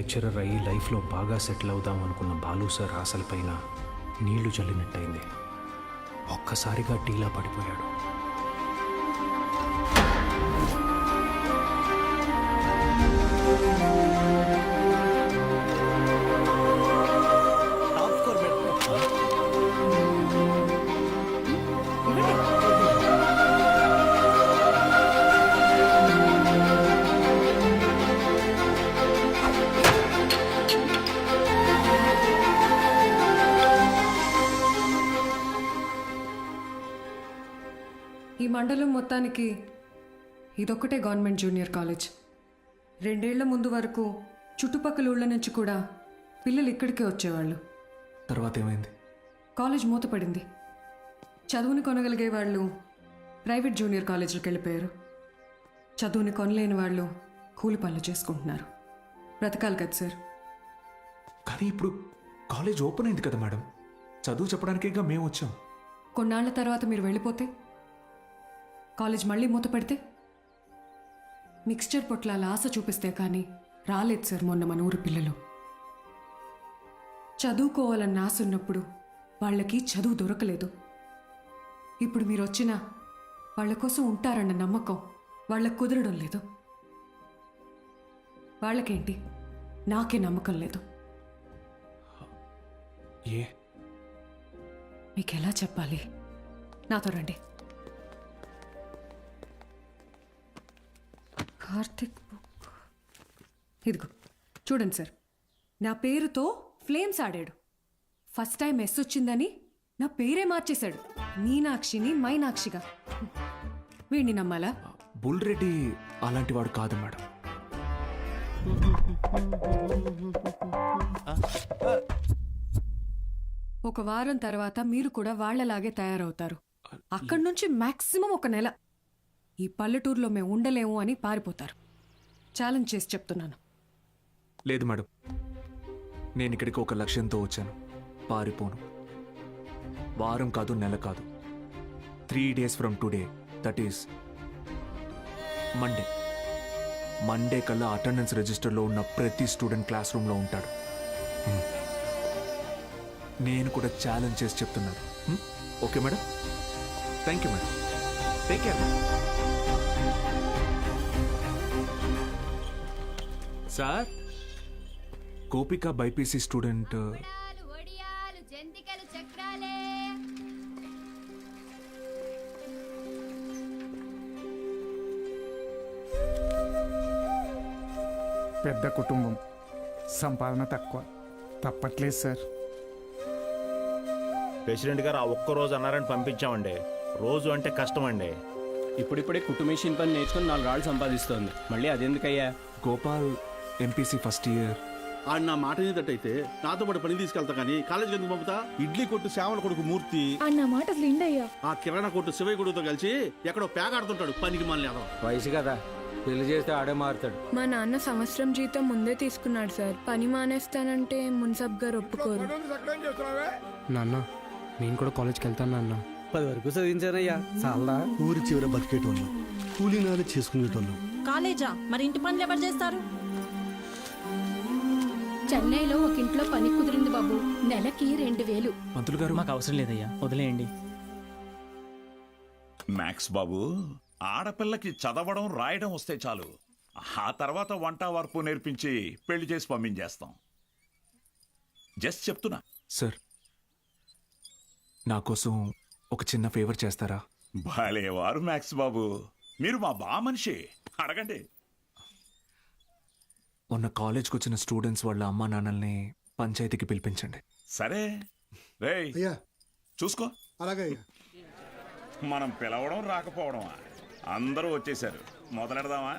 Lecturer అయ్యి లైఫ్లో బాగా సెటిల్ అవుదాం అనుకున్న బాలు సార్ ఆశలపైన నీళ్లు చల్లినట్టయింది. ఒక్కసారిగా టీలా పడిపోయాడు. ఈ మండలం మొత్తానికి ఇదొక్కటే గవర్నమెంట్ జూనియర్ కాలేజ్. 2 ఏళ్ల ముందు వరకు చుట్టుపక్కల ఊళ్ళ నుంచి కూడా పిల్లలు ఇక్కడికే వచ్చేవాళ్ళు. తర్వాత ఏమైంది? కాలేజ్ మూతపడింది. చదువుని కొనగలిగే వాళ్ళు ప్రైవేట్ జూనియర్ కాలేజీలకు వెళ్ళిపోయారు. చదువుని కొనలేని వాళ్ళు కూలి పనులు చేసుకుంటున్నారు. బ్రతకాలి కదా సార్. కానీ ఇప్పుడు కాలేజ్ ఓపెన్ అయింది కదా మేడం, చదువు చెప్పడానికేగా మేము వచ్చాం. కొన్నాళ్ల తర్వాత మీరు వెళ్ళిపోతే కాలేజ్ మళ్ళీ మూతపడితే మిక్స్చర్ పొట్లాల ఆశ చూపిస్తే కానీ రాలేదు సార్ మొన్న మన ఊరు పిల్లలు. చదువుకోవాలన్న ఆశ ఉన్నప్పుడు వాళ్ళకి చదువు దొరకలేదు. ఇప్పుడు మీరు వచ్చినా వాళ్ళ కోసం ఉంటారన్న నమ్మకం వాళ్ళకు కుదరడం లేదు. వాళ్ళకేంటి, నాకే నమ్మకం లేదు. ఏ మీకు ఎలా చెప్పాలి? నాతో రండి. కార్తిక్ బుక్ ఇదిగో చూడండి సార్. నా పేరుతో ఫ్లేమ్స్ ఆడాడు. ఫస్ట్ టైం మెస్ వచ్చిందని నా పేరే మార్చేశాడు. మీనాక్షిని మైనాక్షిగా. వీడిని నమ్మాలా? బుల్ రెడ్డి అలాంటి వాడు కాదు మేడం. ఒక వారం తర్వాత మీరు కూడా వాళ్లలాగే తయారవుతారు. అక్కడి నుంచి మాక్సిమం 1 నెల ఈ పల్లెటూరులో మేము ఉండలేము అని పారిపోతారు. ఛాలెంజ్ చేసి చెప్తున్నాను. లేదు మేడం, నేను ఇక్కడికి ఒక లక్ష్యంతో వచ్చాను. పారిపోను. వారం కాదు, నెల కాదు, 3 days from today, that is Monday కల్లా అటెండెన్స్ రిజిస్టర్లో ఉన్న ప్రతి స్టూడెంట్ క్లాస్ రూమ్లో ఉంటాడు. నేను కూడా ఛాలెంజ్ చేసి చెప్తున్నాను. Okay madam? Thank you madam. Take care. Sir, Gopika BiPC student. పెద్ద కుటుంబం, సంపాదన తక్కువ, తప్పట్లేదు సార్. ప్రెసిడెంట్ గారు ఆ ఒక్కరోజు అన్నారని పంపించామండి. రోజు అంటే కష్టం అండి. ఇప్పుడిప్పుడే కుటుంబేషన్ పని నేర్చుకుని 4 రాళ్ళు సంపాదిస్తోంది. మళ్ళీ అదెందుకయ్యా? Gopal MPC first year. ఆడు నా మాట ఏదట్టయితే నాతో పాటు పని తీసుకెళ్తా కానీ కాలేజీకి ఎందుకు పంపుతా? ఇడ్లీ కొట్టు శ్యామల కొడుకు మూర్తి అన్న మాట అసలు ఇండయ్యా. ఆ కిరాణా కొట్టు శివయ్య కొడుకుతో కలిసి ఎక్కడో పేకాడుతుంటాడు. పనికి మళ్ళీ వయసు కదా, పెళ్లి చేస్తే ఆడే మారుతాడు. మా నాన్న సంవత్సరం జీతం ముందే తీసుకున్నాడు సార్. పని మానేస్తానంటే మున్సబ్ గారు ఒప్పుకోరు. నాన్న, నేను కూడా కాలేజ్కి వెళ్తాను నాన్న. 10 వరకు చదివించానయ్యా. చాలా ఊరి చివర బతికేటోళ్ళు, కూలీనాలు చేసుకునేటోళ్ళు. కాలేజా? మరి ఇంటి పనులు ఎవరు చేస్తారు? చెన్నైలో ఒక ఇంట్లో పని కుదిరింది బాబు. నెలకి 2000. మంత్రులు గారు, మాకు అవసరం లేదయ్యా, వదిలేయండి. మ్యాక్స్ బాబు, ఆడపిల్లకి చదవడం రాయడం వస్తే చాలు. ఆ తర్వాత వంట వరపు నేర్పించి పెళ్లి చేసి పంపించేస్తాం. జస్ట్ చెప్తున్నా. సార్, నా కోసం ఒక చిన్న ఫేవర్ చేస్తారా? భలేవారు మ్యాక్స్ బాబు, మీరు మా బా మనిషి, అడగండి. మొన్న కాలేజ్కి వచ్చిన స్టూడెంట్స్ వాళ్ళ అమ్మా నాన్నల్ని పంచాయతీకి పిలిపించండి. సరే రేయ్, చూసుకో. అలాగే. మనం పిలవడం రాకపోవడమా? అందరూ వచ్చేసారు, మొదలెడదామా?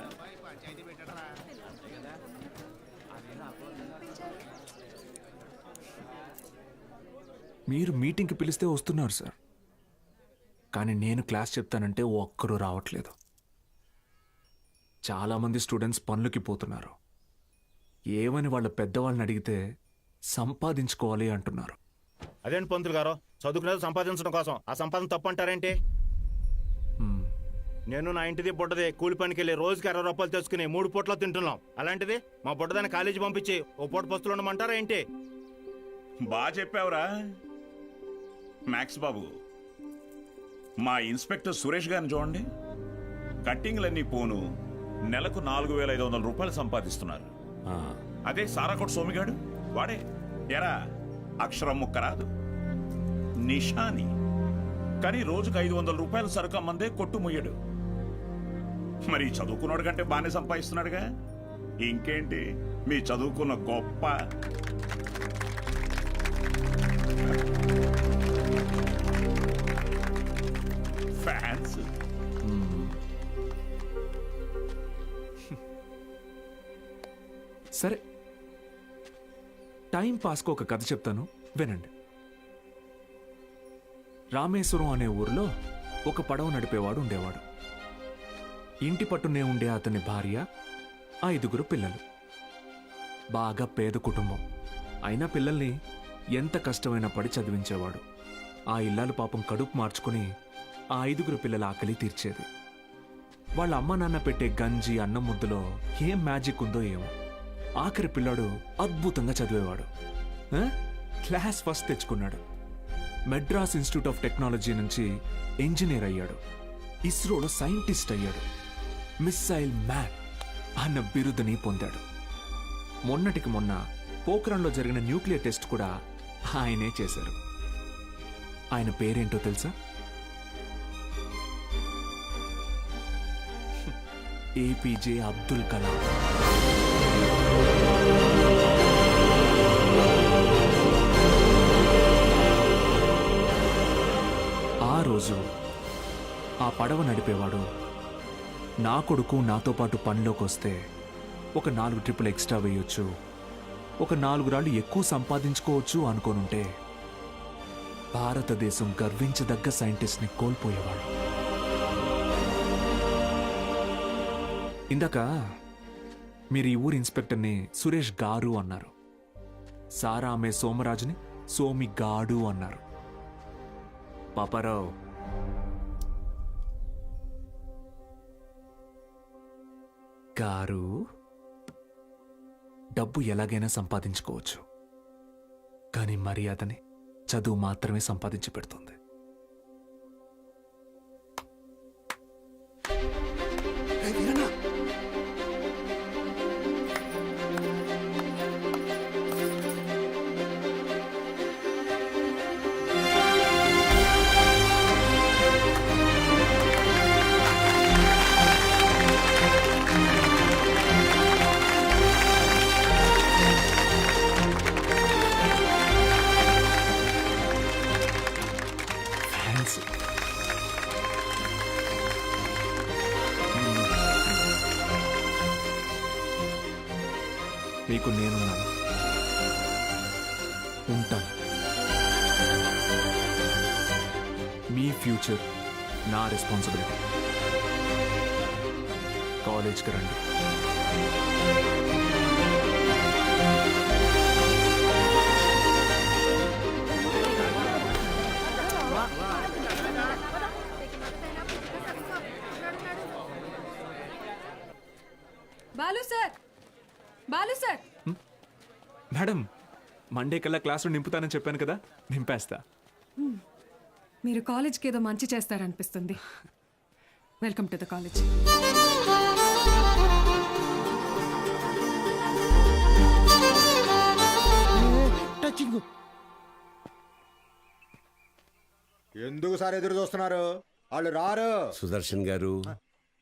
మీరు మీటింగ్కి పిలిస్తే వస్తున్నారు సార్, కానీ నేను క్లాస్ చెప్తానంటే ఒక్కరూ రావట్లేదు. చాలామంది స్టూడెంట్స్ పనులకి పోతున్నారు. ఏమని వాళ్ళ పెద్దవాళ్ళని అడిగితే సంపాదించుకోవాలి అంటున్నారు. అదేంటి పంతులు గారు, చదువుకునేది సంపాదించడం కోసం, ఆ సంపాదన తప్పు అంటారేంటి? నేను నా ఇంటిది బుడ్డది కూలి పనికి వెళ్ళి రోజుకి 60 రూపాయలు తెచ్చుకుని 3 పూట్ల తింటున్నాం. అలాంటిది మా బుడ్డదాన్ని కాలేజీ పంపించి ఓ పూట పస్తులు ఉండమంటారా ఏంటి? బాగా చెప్పావురా మ్యాక్స్ బాబు. మా ఇన్స్పెక్టర్ సురేష్ గారిని చూడండి, కట్టింగ్లన్నీ పోను నెలకు 4,500 రూపాయలు సంపాదిస్తున్నారు. అదే సారాకోట్ సోమిగాడు వాడే ఎరా అక్షరం ముక్క రాదు నిషాని, కానీ రోజుకు 500 రూపాయలు సరుకు అమ్మందే కొట్టు ముయ్యడు. మరి చదువుకున్నాడు కంటే బాగానే సంపాదిస్తున్నాడుగా. ఇంకేంటి మీ చదువుకున్న గొప్ప. ఫ్యాన్స్ సరే, టైం పాస్కు ఒక కథ చెప్తాను, వినండి. రామేశ్వరం అనే ఊరిలో ఒక పడవ నడిపేవాడు ఉండేవాడు. ఇంటి పట్టునే ఉండే అతని భార్య, 5 పిల్లలు. బాగా పేద కుటుంబం అయినా పిల్లల్ని ఎంత కష్టమైనా పడి చదివించేవాడు. ఆ ఇల్లాలు పాపం కడుపు మార్చుకుని ఆ 5 పిల్లల ఆకలి తీర్చేది. వాళ్ళ అమ్మ నాన్న పెట్టే గంజి అన్నం ముద్దలో ఏం మ్యాజిక్ ఉందో ఏమో, ఆఖరి పిల్లాడు అద్భుతంగా చదివేవాడు. క్లాస్ ఫస్ట్ తెచ్చుకున్నాడు. మెడ్రాస్ ఇన్స్టిట్యూట్ ఆఫ్ టెక్నాలజీ నుంచి ఇంజనీర్ అయ్యాడు. ఇస్రోలో సైంటిస్ట్ అయ్యాడు. మిస్సైల్ మ్యాన్ అన్న బిరుదుని పొందాడు. మొన్నటికి మొన్న పోఖ్రాన్లో జరిగిన న్యూక్లియర్ టెస్ట్ కూడా ఆయనే చేశారు. ఆయన పేరేంటో తెలుసా? ఏపీజే అబ్దుల్ కలాం. ఆ రోజు ఆ పడవ నడిపేవాడు, నా కొడుకు నాతో పాటు పనిలోకి వస్తే ఒక 4 ట్రిప్పులు ఎక్స్ట్రా వేయొచ్చు, ఒక 4 రాళ్ళు ఎక్కువ సంపాదించుకోవచ్చు అనుకోనుంటే భారతదేశం గర్వించదగ్గ సైంటిస్ట్ని కోల్పోయేవాడు. ఇందాక మీరు ఈ ఊరి ఇన్స్పెక్టర్ని సురేష్ గారు అన్నారు. సారా ఆమె సోమరాజుని సోమి గాడు అన్నారు. పాపారావు, గారు డబ్బు ఎలాగైనా సంపాదించుకోవచ్చు, కానీ మర్యాదని చదువు మాత్రమే సంపాదించి పెడుతుంది. మీకు నేనున్నాను, ఉంటాను. మీ ఫ్యూచర్ నా రెస్పాన్సిబిలిటీ. కాలేజ్కి రండి. Balu sir, Balu sir. Madam, Monday కల్లా క్లాసులు నింపుతానని చెప్పాను కదా, నింపేస్తా. మీరు కాలేజ్కి ఏదో మంచి చేస్తారనిపిస్తుంది. Welcome to the college. ఎందుకు సార్ ఎదురు చూస్తున్నారు? వాళ్ళు రారు. సుదర్శన్ గారు,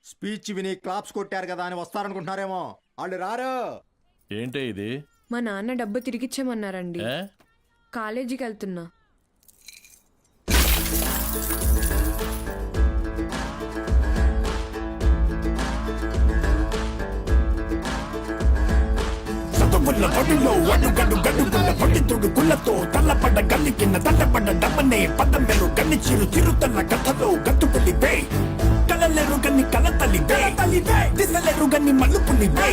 స్పీచ్ విని క్లాప్స్ కొట్టారు కదా అని వస్తారనుకుంటున్నారేమో. వాళ్ళు రారు. ఏంటే ఇది? మా నాన్న డబ్బు తిరిగిచ్చేమన్నారండి. కాలేజీకి వెళ్తున్నా. ఒడిలో అడుగడు గడుగుల పొడితుడు కుళ్ళతో తల్లపడ్డ గల్లి కింద తల్లపడ్డ డమ్మనే పదమెలు గన్ని చిరు తిరుతల్ల కథలో గట్టుకులిపే కలలేరు గన్ని కలతలిపే దిశలేరు గన్ని మలుపులిపే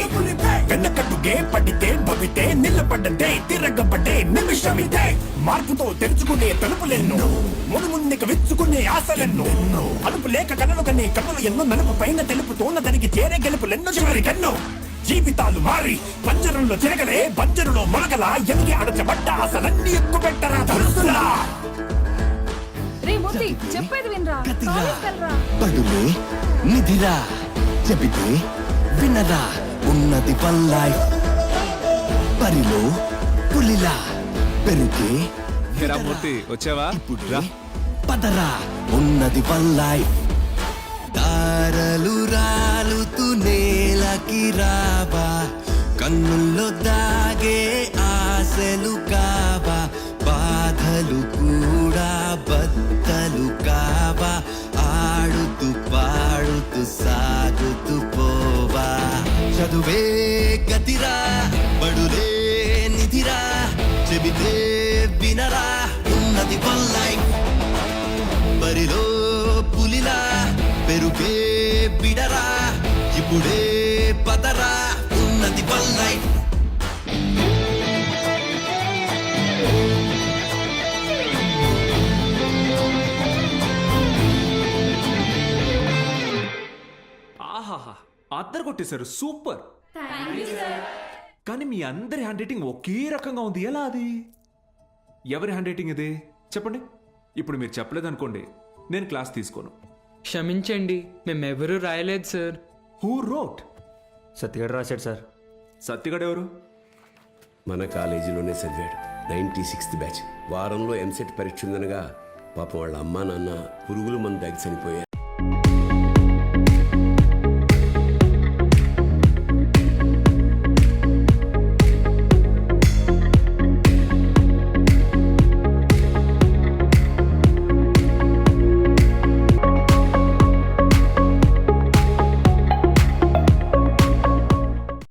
వెనకడుగే పడితే భవితే నిలబడ్డదే తిరగబడ్డే నిమిషమిదే మార్పుతో తెరుచుకునే తలుపులెన్నో ముందుకు విచ్చుకునే ఆశలెన్నో అలుపు లేక కలలు కనే కన్నులు ఎన్నో నలుపు పైన తెలుపుతోన్న దానికి చేరే గెలుపులెన్నో చివరికెన్నో జీవితాలు మారి పంజరంలో తిరగలే పంజరులో మొలకలా ఎదిగి అడచబడ్డ ఆశలన్నీ ఎక్కువ పెట్టరా ధరుస్తులా చెప్పేది వినరా పడులే నిధిరా చెబితే వినరా ఉన్నది వన్ లైఫ్ పరిలో పులిలా పెరుగే మూర్తి వచ్చావా ఇప్పుడే పదరా ఉన్నది వన్ లైఫ్ దారలు రాలుతూ నేలకి రావా కన్నుల్లో దాగే ఆశలు కావా బాధలు కూడా బద్దలు కావా ఆడుతూ పాడుతూ సాగుతూ పోవా చదువే గతిరా బడులే నిధిరా చెబితే వినరా ఉన్నది వన్ లైఫ్ బరిలో పులిలా పెరుగే బిడరా ఇప్పుడే పదరా ఉన్నది వన్ లైఫ్ ఆహాహా అద్దరు కొట్టేశారు సూపర్ కానీ మీ అందరి హ్యాండ్ రైటింగ్ ఒకే రకంగా ఉంది ఎలా అది ఎవరి హ్యాండ్ రైటింగ్ ఇది చెప్పండి ఇప్పుడు మీరు చెప్పలేదనుకోండి నేను క్లాస్ తీసుకోను క్షమించండి మేమెవరూ రాయలేదు సార్. Who wrote? సత్యగడ రాశాడు సార్. సత్యగడ ఎవరు? మన కాలేజీలోనే చదివాడు 96th బ్యాచ్ వారంలో ఎంసెట్ పరీక్ష ఉందనగా పాపం వాళ్ళ అమ్మా నాన్న పురుగుల మందు తాగి చనిపోయారు.